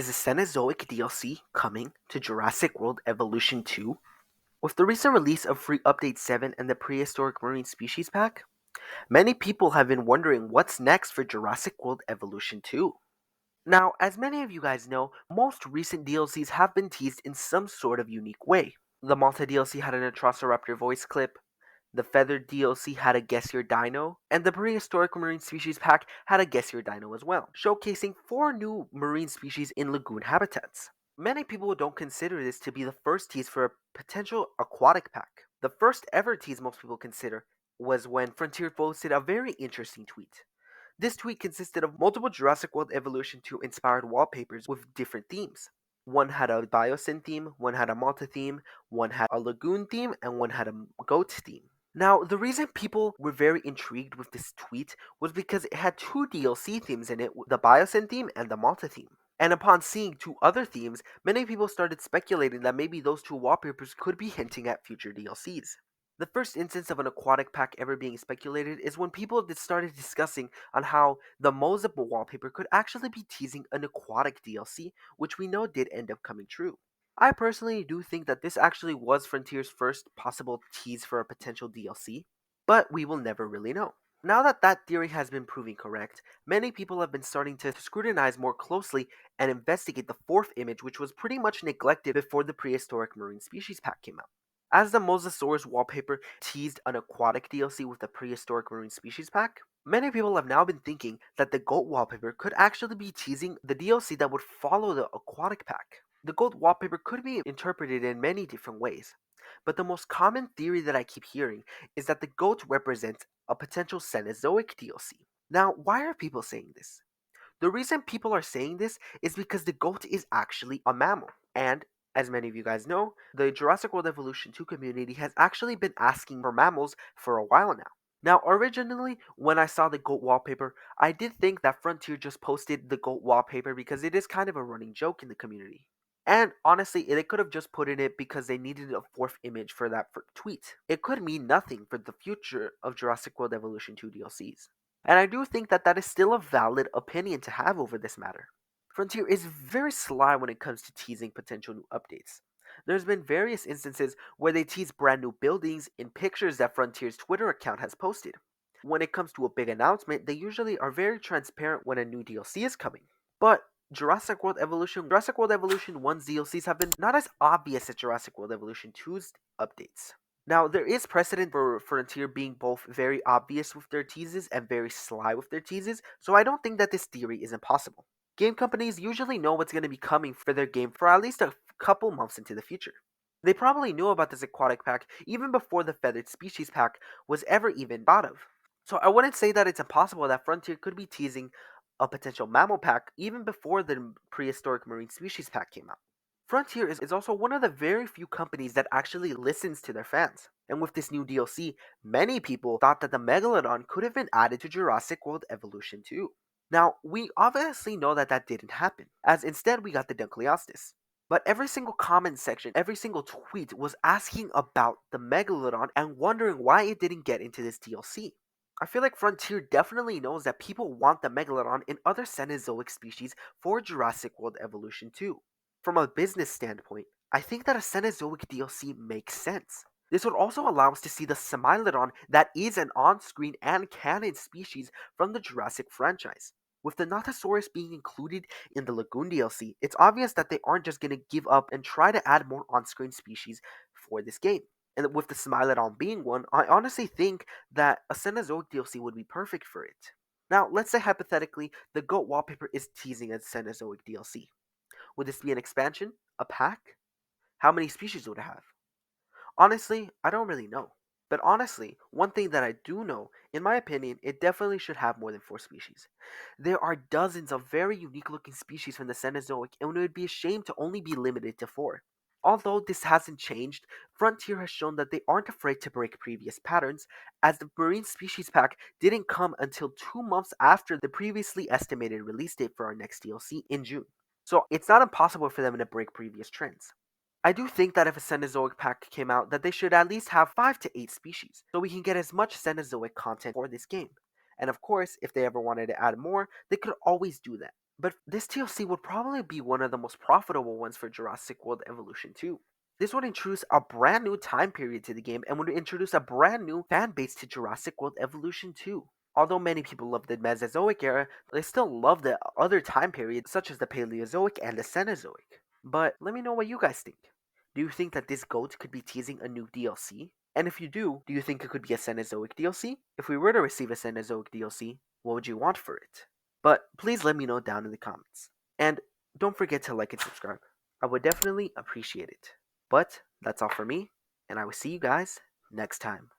Is the Cenozoic DLC coming to Jurassic World Evolution 2? With the recent release of Free Update 7 and the Prehistoric Marine Species Pack, many people have been wondering what's next for Jurassic World Evolution 2. Now, as many of you guys know, most recent DLCs have been teased in some sort of unique way. The Malta DLC had an Atrociraptor voice clip, the Feathered DLC had a Guess Your Dino, and the Prehistoric Marine Species Pack had a Guess Your Dino as well, showcasing 4 new marine species in lagoon habitats. Many people don't consider this to be the first tease for a potential aquatic pack. The first ever tease most people consider was when Frontier posted a very interesting tweet. This tweet consisted of multiple Jurassic World Evolution 2 inspired wallpapers with different themes. One had a Biosyn theme, one had a Malta theme, one had a lagoon theme, and one had a goat theme. Now, the reason people were very intrigued with this tweet was because it had 2 DLC themes in it, the Biosyn theme and the Malta theme. And upon seeing 2 other themes, many people started speculating that maybe those 2 wallpapers could be hinting at future DLCs. The first instance of an aquatic pack ever being speculated is when people started discussing on how the Mozip wallpaper could actually be teasing an aquatic DLC, which we know did end up coming true. I personally do think that this actually was Frontier's first possible tease for a potential DLC, but we will never really know. Now that that theory has been proven correct, many people have been starting to scrutinize more closely and investigate the 4th image, which was pretty much neglected before the Prehistoric Marine Species Pack came out. As the Mosasaurus wallpaper teased an aquatic DLC with the Prehistoric Marine Species Pack, many people have now been thinking that the goat wallpaper could actually be teasing the DLC that would follow the aquatic pack. The goat wallpaper could be interpreted in many different ways, but the most common theory that I keep hearing is that the goat represents a potential Cenozoic DLC. Now, why are people saying this? The reason people are saying this is because the goat is actually a mammal, and as many of you guys know, the Jurassic World Evolution 2 community has actually been asking for mammals for a while now. Now, originally, when I saw the goat wallpaper, I did think that Frontier just posted the goat wallpaper because it is kind of a running joke in the community. And honestly, they could have just put in it because they needed a 4th image for that tweet. It could mean nothing for the future of Jurassic World Evolution 2 DLCs. And I do think that that is still a valid opinion to have over this matter. Frontier is very sly when it comes to teasing potential new updates. There's been various instances where they tease brand new buildings in pictures that Frontier's Twitter account has posted. When it comes to a big announcement, they usually are very transparent when a new DLC is coming. But Jurassic World Evolution 1's DLCs have been not as obvious as Jurassic World Evolution 2's updates. Now, there is precedent for Frontier being both very obvious with their teases and very sly with their teases, so I don't think that this theory is impossible. Game companies usually know what's going to be coming for their game for at least a couple months into the future. They probably knew about this aquatic pack even before the feathered species pack was ever even thought of. So I wouldn't say that it's impossible that Frontier could be teasing a potential mammal pack even before the prehistoric marine species pack came out. Frontier is also one of the very few companies that actually listens to their fans. And with this new DLC, many people thought that the Megalodon could have been added to Jurassic World Evolution 2. Now, we obviously know that that didn't happen, as instead we got the Dunkleosteus. But every single comment section, every single tweet was asking about the Megalodon and wondering why it didn't get into this DLC. I feel like Frontier definitely knows that people want the Megalodon and other Cenozoic species for Jurassic World Evolution 2. From a business standpoint, I think that a Cenozoic DLC makes sense. This would also allow us to see the Smilodon that is an on-screen and canon species from the Jurassic franchise. With the Nothosaurus being included in the Lagoon DLC, it's obvious that they aren't just going to give up and try to add more on-screen species for this game. And with the Smilodon being one, I honestly think that a Cenozoic DLC would be perfect for it. Now, let's say hypothetically, the GOAT wallpaper is teasing a Cenozoic DLC. Would this be an expansion? A pack? How many species would it have? Honestly, I don't really know. But honestly, one thing that I do know, in my opinion, it definitely should have more than 4 species. There are dozens of very unique looking species from the Cenozoic, and it would be a shame to only be limited to 4. Although this hasn't changed, Frontier has shown that they aren't afraid to break previous patterns, as the Marine Species Pack didn't come until 2 months after the previously estimated release date for our next DLC in June. So it's not impossible for them to break previous trends. I do think that if a Cenozoic pack came out, that they should at least have 5 to 8 species, so we can get as much Cenozoic content for this game. And of course, if they ever wanted to add more, they could always do that. But this DLC would probably be one of the most profitable ones for Jurassic World Evolution 2. This would introduce a brand new time period to the game and would introduce a brand new fan base to Jurassic World Evolution 2. Although many people love the Mesozoic era, they still love the other time periods such as the Paleozoic and the Cenozoic. But let me know what you guys think. Do you think that this GOAT could be teasing a new DLC? And if you do you think it could be a Cenozoic DLC? If we were to receive a Cenozoic DLC, what would you want for it? But please let me know down in the comments. And don't forget to like and subscribe. I would definitely appreciate it. But that's all for me, and I will see you guys next time.